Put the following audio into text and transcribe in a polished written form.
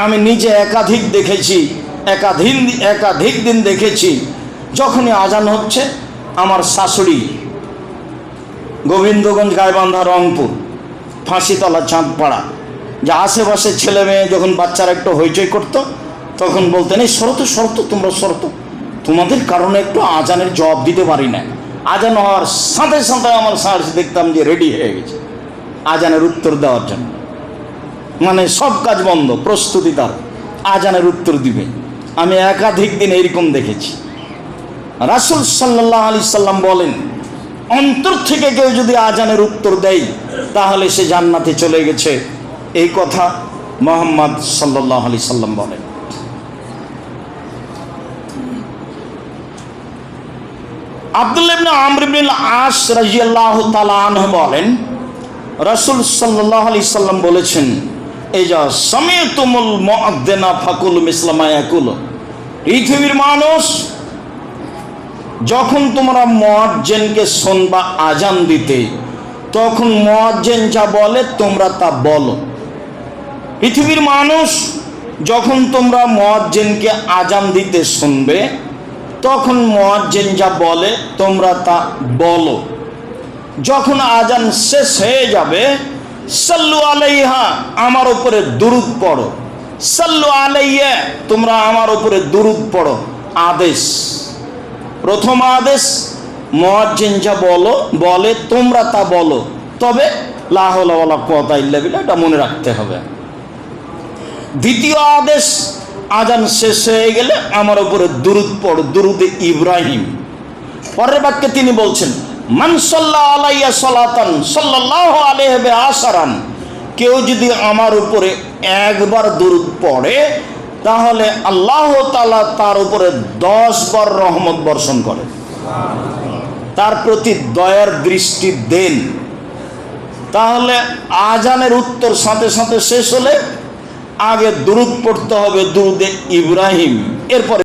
আমি নিজে একাধিক দেখেছি, একাধিক দিন দেখেছি, যখনই আজান হচ্ছে আমার শাশুড়ি গোবিন্দগঞ্জ, গাইবান্ধা, রংপুর, ফাঁসিতলা, চাঁদপাড়া, যে আশেপাশে ছেলে মেয়ে যখন বাচ্চারা একটু হইচই করতো তখন বলতেন, এই শরত শরত, তোমরা শরত, তোমাদের কারণে একটু আজানের জবাব দিতে পারি না। আজান হওয়ার সাথে সাথে আমার শাশুড়ি দেখতাম যে রেডি হয়ে গেছে আজানের উত্তর দেওয়ার জন্য, মানে সব কাজ বন্ধ, প্রস্তুতি তার আজানের উত্তর দিবে। আমি একাধিক দিন এরকম দেখেছি। রাসূল সাল্লাল্লাহু আলাইহি সাল্লাম বলেন, অন্তর থেকে কেউ যদি আজানের উত্তর দেয় তাহলে সে জান্নাতে চলে গেছে। এই কথা মুহাম্মদ সাল্লাল্লাহু আলাইহি সাল্লাম বলেন। আব্দুল্লাহ ইবনে আমর ইবনে আস রাদিয়াল্লাহু তাআলা আনহু বলেন, রাসূল সাল্লাল্লাহু আলাইহি সাল্লাম বলেছেন, ইজা সামিতুমুল মুআদ্দিনা ফাকুলু মিসলা মা ইয়াকুলু। পৃথিবীর মানুষ, যখন তোমরা মুয়াজ্জিনকে শুনবা আজান দিতে, তখন মুয়াজ্জিন যা বলে তোমরা তা বলো। পৃথিবীর মানুষ, যখন তোমরা মুয়াজ্জিনকে আজান দিতে শুনবে, তখন মুয়াজ্জিন যা বলে তোমরা তা বলো। যখন আজান শেষ হয়ে যাবে, সাল্লু আলাইহা, আমার উপরে দুরূদ পড়ো। সাল্লু আলাইয়া, তোমরা আমার উপরে দুরূদ পড়ো। আদেশ, প্রথম আদেশ, মুয়াজ্জিন যা বলে তোমরা তা বলো, তবে লা হাওলা ওয়ালা কুওয়াতা ইল্লা বিল্লাহ, এটা মনে রাখতে হবে। দ্বিতীয় আদেশ, আজান শেষ হয়ে গেলে আমার উপরে দুরূদ পড়ো, দুরূদে ইব্রাহিম। পরের বাক্যে তিনি বলছেন, মান সাল্লা আলাইয়া সালাতান সাল্লাল্লাহু আলাইহি বিআশারান, কেউ যদি আমার উপরে একবার দুরূদ পড়ে তাহলে আল্লাহ তাআলা তার উপরে 10 বার রহমত বর্ষণ করে, তার প্রতি দয়ার দৃষ্টি দেন। তাহলে আজানের উত্তর সাথে সাথে শেষ হলে আগে দুরূদ পড়তে হবে, দুরূদে ইব্রাহিম, এরপরে